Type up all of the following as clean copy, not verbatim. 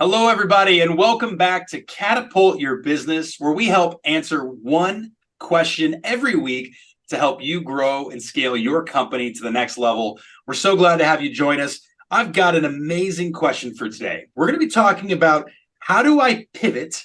Hello, everybody, and welcome back to Catapult Your Business, where we help answer one question every week to help you grow and scale your company to the next level. We're so glad to have you join us. I've got an amazing question for today. We're going to be talking about how do I pivot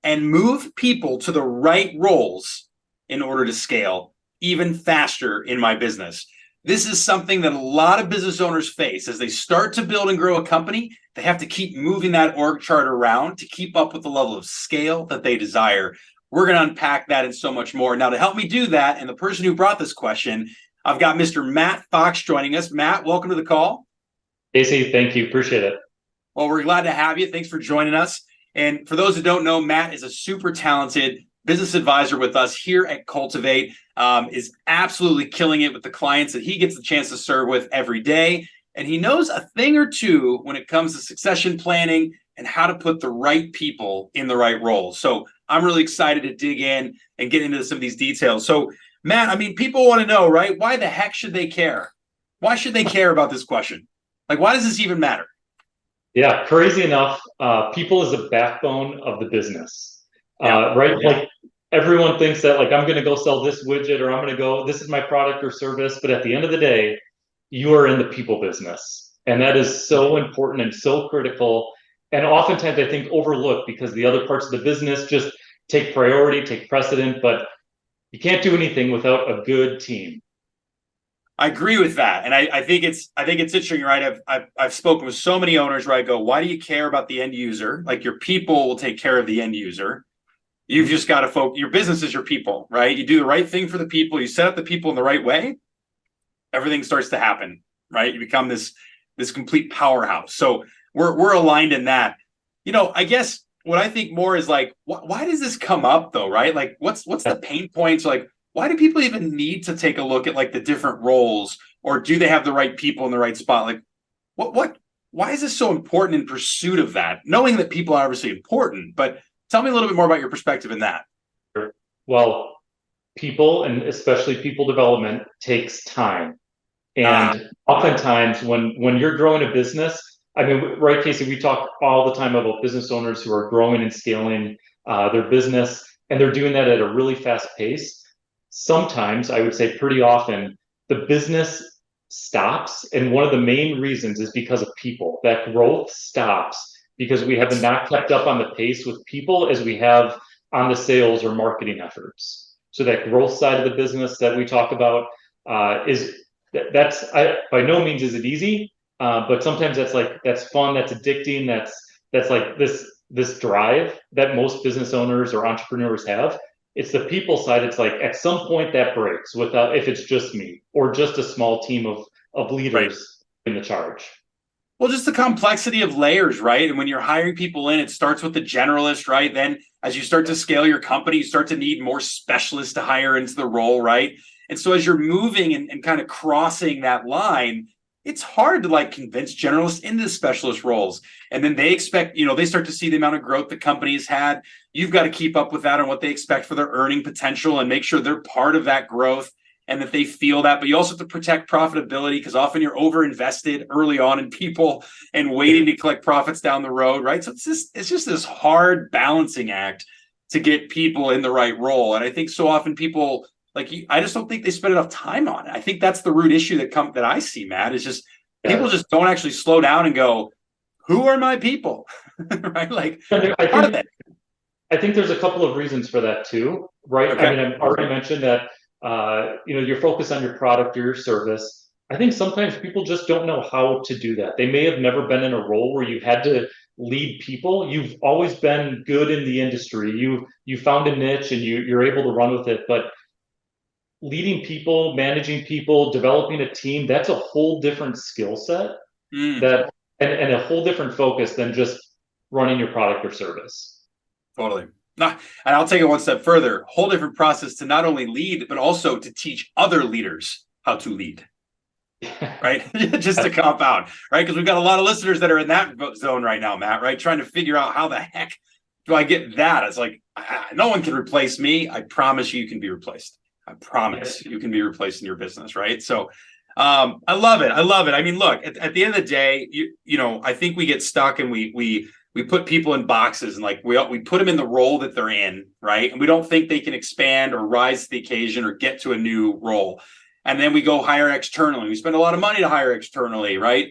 and move people to the right roles in order to scale even faster in my business. This is something that a lot of business owners face as they start to build and grow a company. They have to keep moving that org chart around to keep up with the level of scale that they desire. We're going to unpack that and so much more. Now, to help me do that, and the person who brought this question, I've got Mr. Matt Fox joining us. Matt, welcome to the call. Casey, thank you. Appreciate it. Well, we're glad to have you. Thanks for joining us. And for those who don't know, Matt is a super talented business advisor with us here at Cultivate, is absolutely killing it with the clients that he gets the chance to serve with every day. And he knows a thing or two when it comes to succession planning and how to put the right people in the right roles. So I'm really excited to dig in and get into some of these details. So Matt, I mean, people want to know, right? Why the heck should they care? Why should they care about this question? Like, why does this even matter? Yeah, crazy enough, people is a backbone of the business, Yeah. right? Like everyone thinks that like I'm going to go sell this widget or I'm going to go, this is my product or service. But at the end of the day, you are in the people business. And that is so important and so critical. And oftentimes I think overlooked because the other parts of the business just take priority, take precedent, but you can't do anything without a good team. I agree with that, and I think it's interesting, right? I've spoken with so many owners where I go, why do you care about the end user? Like your people will take care of the end user. You've just got to focus. Your business is your people, right? You do the right thing for the people. You set up the people in the right way. Everything starts to happen, right? You become this complete powerhouse. So we're aligned in that. I guess what I think more is like, why does this come up though, right? Like, what's the pain points? Like, why do people even need to take a look at like the different roles, or do they have the right people in the right spot? Like, why is this so important in pursuit of that? Knowing that people are obviously important, but tell me a little bit more about your perspective in that. Well, people and especially people development takes time. And oftentimes when you're growing a business, I mean, right, Casey, we talk all the time about business owners who are growing and scaling their business, and they're doing that at a really fast pace. Sometimes, I would say pretty often, the business stops. And one of the main reasons is because of people. That growth stops because we have not kept up on the pace with people as we have on the sales or marketing efforts. So that growth side of the business that we talk about is by no means is it easy, but sometimes that's fun, that's addicting, that's like this drive that most business owners or entrepreneurs have. It's the people side. It's like at some point that breaks without if it's just me or just a small team of Right. leaders in the charge. Well, just the complexity of layers, right? And when you're hiring people in, it starts with the generalist, right? Then as you start to scale your company, you start to need more specialists to hire into the role, right? And so as you're moving and kind of crossing that line, it's hard to like convince generalists into specialist roles. And then they expect, they start to see the amount of growth the company's had. You've got to keep up with that and what they expect for their earning potential and make sure they're part of that growth and that they feel that. But you also have to protect profitability because often you're over invested early on in people and waiting to collect profits down the road, right? So it's just this hard balancing act to get people in the right role. And I think so often people I just don't think they spend enough time on it. I think that's the root issue that I see, Matt, is just people just don't actually slow down and go, who are my people? Right? Like, I think there's a couple of reasons for that too, right? okay. I mean, I've already mentioned that you're focused on your product or your service. I think sometimes people just don't know how to do that. They may have never been in a role where you had to lead people. You've always been good in the industry. You found a niche and you're able to run with it. But leading people, managing people, developing a team, that's a whole different skill set that and a whole different focus than just running your product or service. Totally. Nah, and I'll take it one step further. Whole different process to not only lead, but also to teach other leaders how to lead. Right? Just to compound, right? Because we've got a lot of listeners that are in that zone right now, Matt, right? Trying to figure out how the heck do I get that? It's like, no one can replace me. I promise you can be replaced. I promise you can be replaced in your business, right? So I love it. I love it. I mean, look, at the end of the day, I think we get stuck and we we put people in boxes and like we put them in the role that they're in, right? And we don't think they can expand or rise to the occasion or get to a new role. And then we go hire externally. We spend a lot of money to hire externally, right?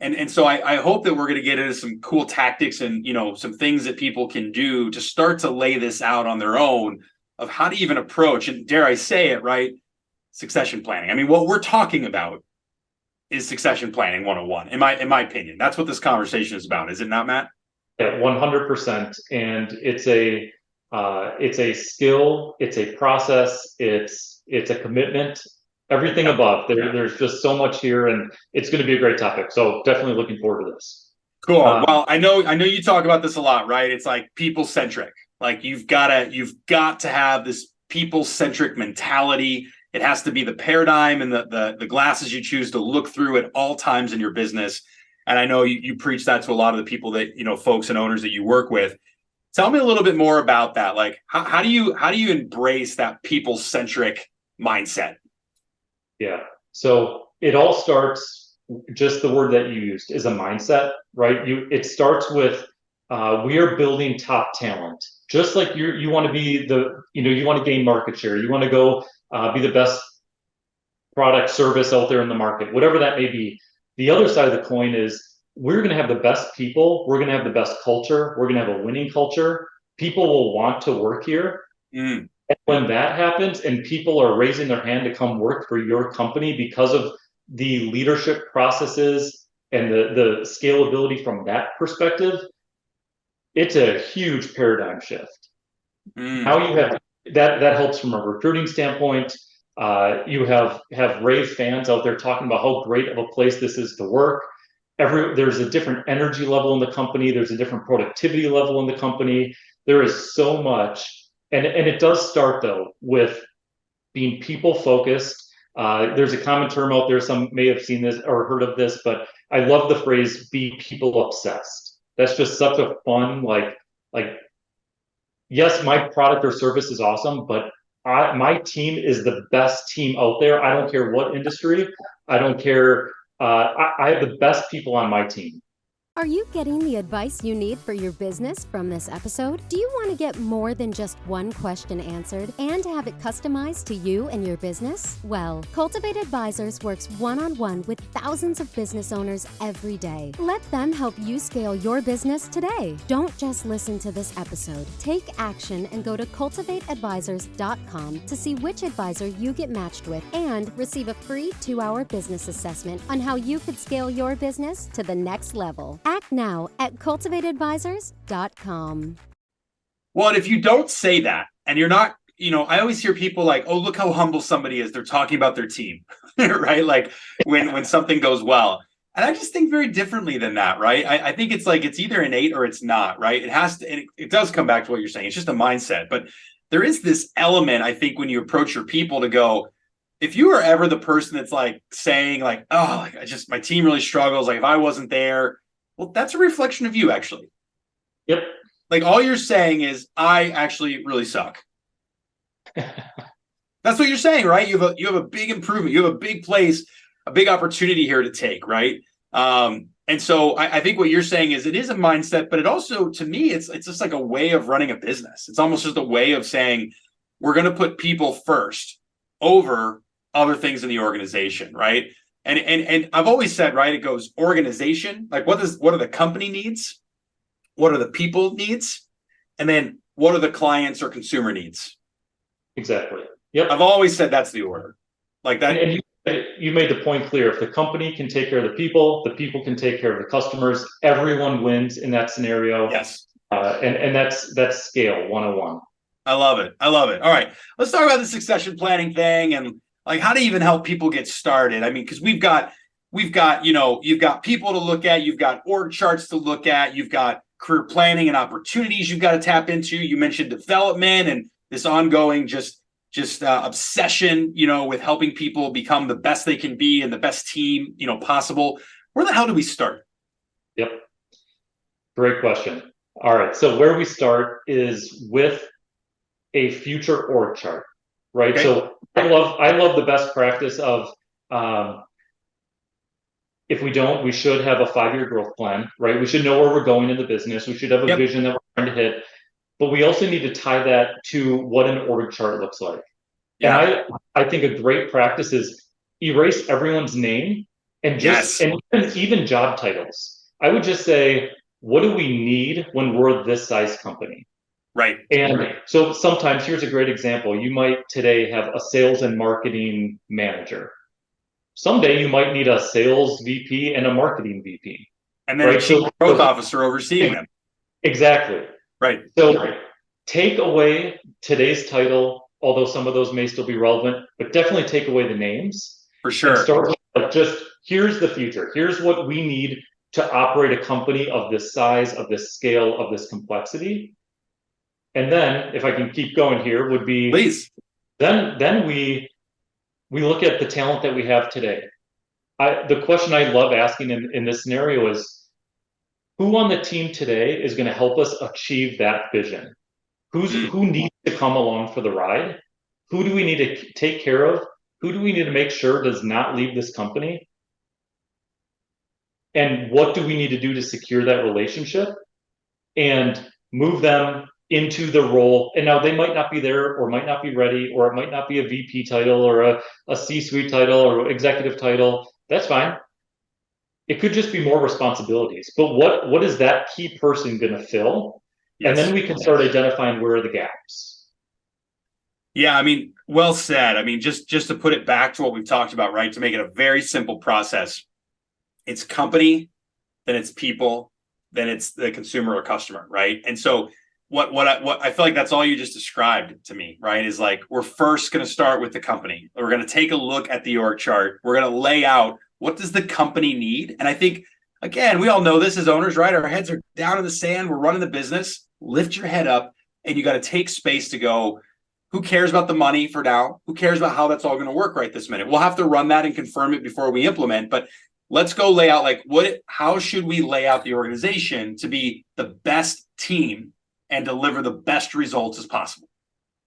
And so I hope that we're going to get into some cool tactics and, you know, some things that people can do to start to lay this out on their own of how to even approach, and dare I say it, right? Succession planning. I mean, what we're talking about is succession planning 101, in my opinion. That's what this conversation is about, is it not, Matt? Yeah, 100%. And it's a skill, it's a process, it's a commitment, everything above. There's just so much here, and it's going to be a great topic. So definitely looking forward to this. Cool. Well, I know you talk about this a lot, right? It's like people centric. Like you've got to have this people centric mentality. It has to be the paradigm and the glasses you choose to look through at all times in your business. And I know you preach that to a lot of the people that, you know, folks and owners that you work with. Tell me a little bit more about that. Like how do you embrace that people centric mindset? Yeah. So it all starts, just the word that you used is a mindset, right? It starts with we are building top talent. Just like you want to be you want to gain market share. You want to go be the best product service out there in the market, whatever that may be. The other side of the coin is we're going to have the best people. We're going to have the best culture. We're going to have a winning culture. People will want to work here. Mm. And when that happens and people are raising their hand to come work for your company because of the leadership processes and the scalability from that perspective, it's a huge paradigm shift. How you have that helps from a recruiting standpoint. You have rave fans out there talking about how great of a place this is to work. There's a different energy level in the company. There's a different productivity level in the company. There is so much, and it does start though with being people focused. There's a common term out there. Some may have seen this or heard of this, but I love the phrase "be people obsessed." That's just such a fun like. Yes, my product or service is awesome, but my team is the best team out there. I don't care what industry. I don't care. I have the best people on my team. Are you getting the advice you need for your business from this episode? Do you want to get more than just one question answered and have it customized to you and your business? Well, Cultivate Advisors works one-on-one with thousands of business owners every day. Let them help you scale your business today. Don't just listen to this episode. Take action and go to cultivateadvisors.com to see which advisor you get matched with and receive a free 2-hour business assessment on how you could scale your business to the next level. Act now at cultivateadvisors.com. Well, and if you don't say that and you're not, you know, I always hear people like, oh, look how humble somebody is. They're talking about their team, right? Like when something goes well. And I just think very differently than that, right? I think it's like it's either innate or it's not, right? It has to, and it does come back to what you're saying. It's just a mindset. But there is this element, I think, when you approach your people to go, if you are ever the person that's like saying like, oh, like, my team really struggles. Like if I wasn't there, well, that's a reflection of you, actually. Yep. Like all you're saying is, I actually really suck. That's what you're saying, right? You have a big improvement. You have a big place, a big opportunity here to take, right? And so I think what you're saying is it is a mindset, but it also, to me, it's just like a way of running a business. It's almost just a way of saying we're going to put people first over other things in the organization, right? And I've always said, right, it goes organization, like what are the company needs? What are the people needs? And then what are the clients or consumer needs? Exactly. Yep. I've always said that's the order. Like that. And you made the point clear. If the company can take care of the people can take care of the customers. Everyone wins in that scenario. Yes. And that's scale 101. I love it. I love it. All right. Let's talk about the succession planning thing and like how to even help people get started. I mean, because we've got, you know, you've got people to look at, you've got org charts to look at, you've got career planning and opportunities you've got to tap into. You mentioned development and this ongoing just obsession, you know, with helping people become the best they can be and the best team, you know, possible. Where the hell do we start? Yep. Great question. All right. So where we start is with a future org chart, right? Okay. So I love the best practice of If we don't, we should have a 5-year growth plan, right? We should know where we're going in the business. We should have a Yep. vision that we're trying to hit, but we also need to tie that to what an org chart looks like. Yeah. And I think a great practice is erase everyone's name and just, Yes. and even job titles. I would just say, what do we need when we're this size company? Right. And so sometimes, here's a great example. You might today have a sales and marketing manager. Someday you might need a sales VP and a marketing VP, And then a right? chief growth officer overseeing them. Exactly. Right. So take away today's title, although some of those may still be relevant, but definitely take away the names. For sure. And start with, like, just here's the future. Here's what we need to operate a company of this size, of this scale, of this complexity. And then, if I can keep going here, would be Please. Then we look at the talent that we have today. The question I love asking in this scenario is, who on the team today is going to help us achieve that vision? Who needs to come along for the ride? Who do we need to take care of? Who do we need to make sure does not leave this company? And what do we need to do to secure that relationship and move them into the role? And now they might not be there, or might not be ready, or it might not be a VP title or a C-suite title or executive title. That's fine. It could just be more responsibilities. But what is that key person going to fill? Yes. And then we can start identifying where are the gaps. Yeah, I mean, well said. I mean, just to put it back to what we've talked about, right? To make it a very simple process. It's company, then it's people, then it's the consumer or customer, right? And so what I feel like that's all you just described to me, right? Is like, we're first going to start with the company. We're going to take a look at the org chart. We're going to lay out, what does the company need? And I think, again, we all know this as owners, right? Our heads are down in the sand. We're running the business. Lift your head up, and you got to take space to go, who cares about the money for now? Who cares about how that's all going to work right this minute? We'll have to run that and confirm it before we implement, but let's go lay out, like, how should we lay out the organization to be the best team and deliver the best results as possible.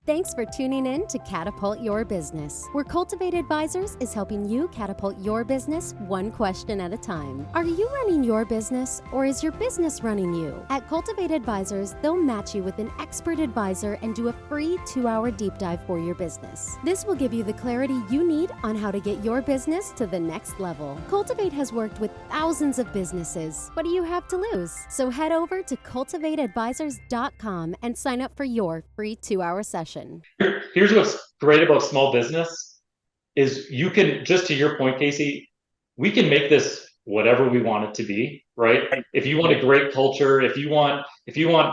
Thanks for tuning in to Catapult Your Business, where Cultivate Advisors is helping you catapult your business one question at a time. Are you running your business, or is your business running you? At Cultivate Advisors, they'll match you with an expert advisor and do a free 2-hour deep dive for your business. This will give you the clarity you need on how to get your business to the next level. Cultivate has worked with thousands of businesses. What do you have to lose? So head over to cultivateadvisors.com and sign up for your free 2-hour session. Here's what's great about small business is you can, just to your point, Casey, we can make this whatever we want it to be, right? If you want a great culture, if you want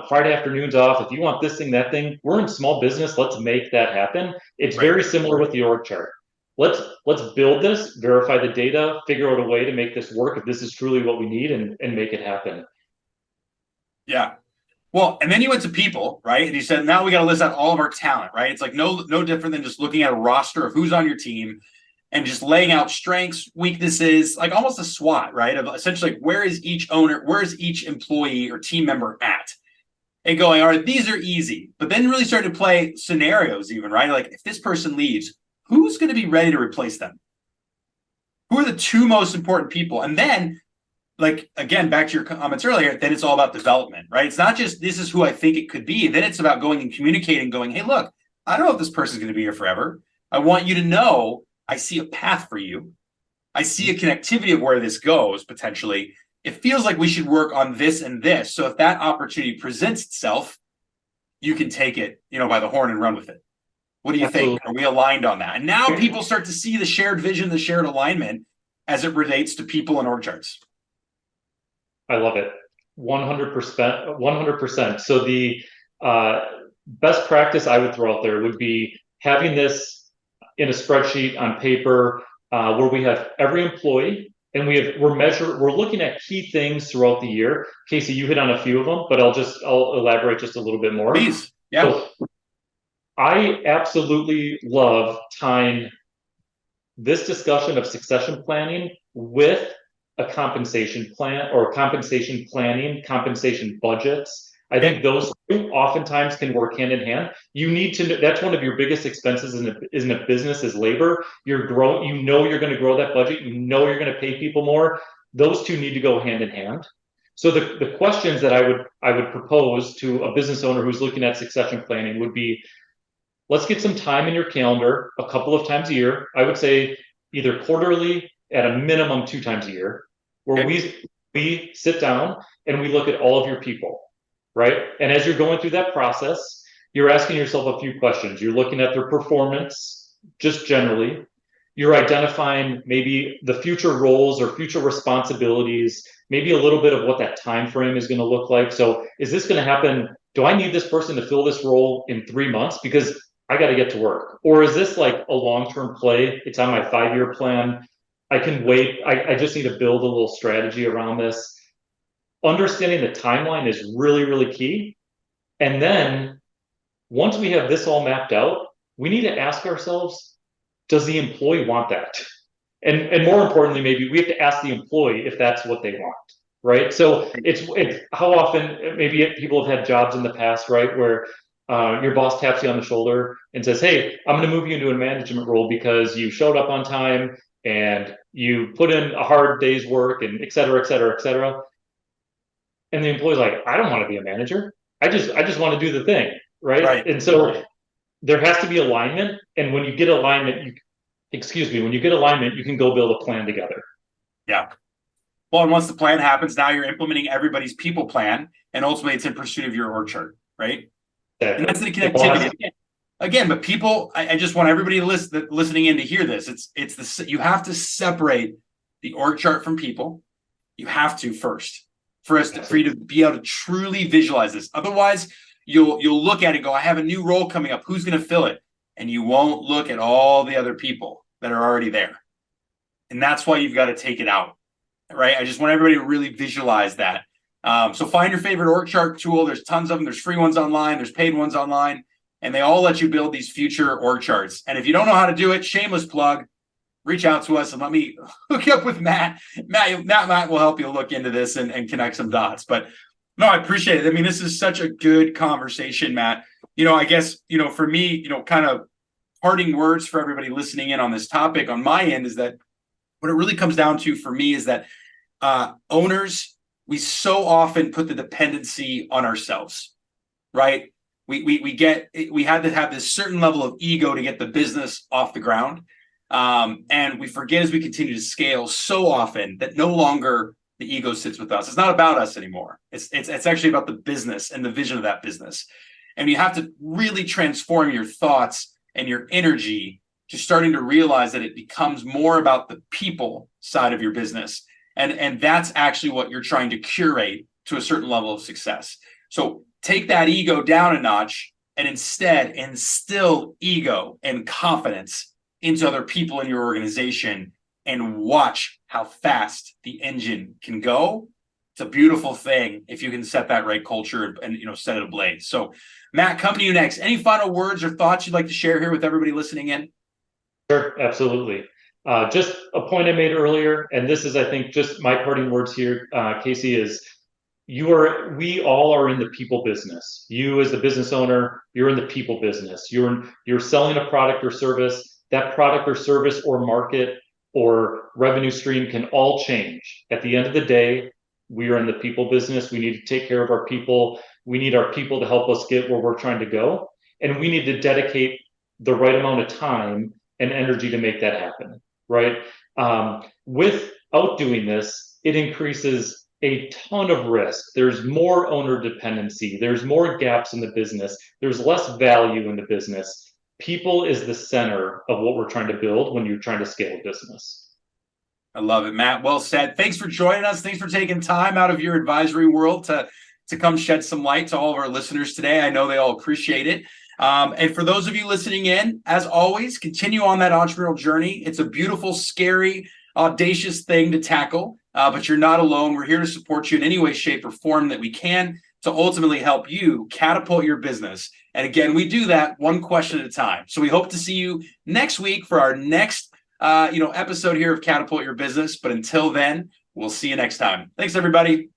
Friday afternoons off, if you want this thing, that thing, we're in small business. Let's make that happen. It's very similar with the org chart. Let's build this, verify the data, figure out a way to make this work if this is truly what we need, and make it happen. Yeah. Well, and then you went to people, right? And you said, now we got to list out all of our talent, right? It's like no different than just looking at a roster of who's on your team and just laying out strengths, weaknesses, like almost a SWOT, right? Of essentially, like, where is each owner, where is each employee or team member at? And going, all right, these are easy. But then really start to play scenarios even, right? Like, if this person leaves, who's going to be ready to replace them? Who are the two most important people? And then, like, again, back to your comments earlier, then it's all about development, right? It's not just, this is who I think it could be. Then it's about going and communicating, going, hey, look, I don't know if this person's going to be here forever. I want you to know I see a path for you. I see a connectivity of where this goes potentially. It feels like we should work on this and this. So if that opportunity presents itself, you can take it, by the horn and run with it. What do you think? Are we aligned on that? And now people start to see the shared vision, the shared alignment as it relates to people and org charts. I love it. 100%. 100%. So the best practice I would throw out there would be having this in a spreadsheet on paper, where we have every employee, and we're looking at key things throughout the year. Casey, you hit on a few of them, but I'll elaborate just a little bit more. Please. Yeah. So I absolutely love tying this discussion of succession planning with a compensation plan, or compensation planning, compensation budgets. I think those two oftentimes can work hand in hand. You need to, that's one of your biggest expenses in a business is labor. You're going to grow that budget. You're going to pay people more. Those two need to go hand in hand. So the questions that I would propose to a business owner who's looking at succession planning would be, let's get some time in your calendar a couple of times a year. I would say either quarterly, at a minimum 2 times a year, where we sit down and we look at all of your people, right? And as you're going through that process, you're asking yourself a few questions. You're looking at their performance, just generally. You're identifying maybe the future roles or future responsibilities, maybe a little bit of what that time frame is going to look like. So is this going to happen? Do I need this person to fill this role in 3 months because I got to get to work? Or is this like a long-term play? It's on my 5-year plan. I can wait. I just need to build a little strategy around this. Understanding the timeline is really, really key. And then once we have this all mapped out, we need to ask ourselves, does the employee want that? And more importantly, maybe we have to ask the employee if that's what they want, right? So it's how often maybe people have had jobs in the past, right, where your boss taps you on the shoulder and says, hey, I'm going to move you into a management role because you showed up on time and you put in a hard day's work and et cetera, et cetera, et cetera. And the employee's like, I don't want to be a manager. I just want to do the thing, right? And so there has to be alignment. And when you get alignment, when you get alignment, you can go build a plan together. Yeah. Well, and once the plan happens, now you're implementing everybody's people plan, and ultimately it's in pursuit of your org chart, right? Exactly. And that's the connectivity. Again, but people, I just want everybody listening in to hear this. You have to separate the org chart from people. You have to first for you to be able to truly visualize this. Otherwise, you'll look at it and go, I have a new role coming up. Who's going to fill it? And you won't look at all the other people that are already there. And that's why you've got to take it out, right? I just want everybody to really visualize that. So find your favorite org chart tool. There's tons of them. There's free ones online. There's paid ones online. And they all let you build these future org charts. And if you don't know how to do it, shameless plug, reach out to us and let me hook you up with Matt. Matt will help you look into this and connect some dots. But no, I appreciate it. I mean, this is such a good conversation, Matt. I guess, for me, kind of parting words for everybody listening in on this topic on my end is that what it really comes down to for me is that owners, we so often put the dependency on ourselves, right? We had to have this certain level of ego to get the business off the ground. And we forget as we continue to scale so often that no longer the ego sits with us. It's not about us anymore. It's actually about the business and the vision of that business. And you have to really transform your thoughts and your energy to starting to realize that it becomes more about the people side of your business. And that's actually what you're trying to curate to a certain level of success. So take that ego down a notch and instead instill ego and confidence into other people in your organization and watch how fast the engine can go. It's a beautiful thing if you can set that right culture and set it ablaze. So Matt, coming to you next. Any final words or thoughts you'd like to share here with everybody listening in? Sure, absolutely. Just a point I made earlier, and this is, I think, just my parting words here, Casey, is we all are in the people business. You as the business owner, you're in the people business. You're selling a product or service. That product or service or market or revenue stream can all change. At the end of the day, we are in the people business. We need to take care of our people. We need our people to help us get where we're trying to go. And we need to dedicate the right amount of time and energy to make that happen, right? Without doing this, it increases a ton of risk. There's more owner dependency. There's more gaps in the business. There's less value in the business. People is the center of what we're trying to build when you're trying to scale a business. I love it, Matt. Well said. Thanks for joining us. Thanks for taking time out of your advisory world to come shed some light to all of our listeners today. I know they all appreciate it. And for those of you listening in, as always, continue on that entrepreneurial journey. It's a beautiful, scary, audacious thing to tackle, but you're not alone. We're here to support you in any way, shape, or form that we can to ultimately help you catapult your business. And again, we do that one question at a time. So we hope to see you next week for our next episode here of Catapult Your Business. But until then, we'll see you next time. Thanks, everybody.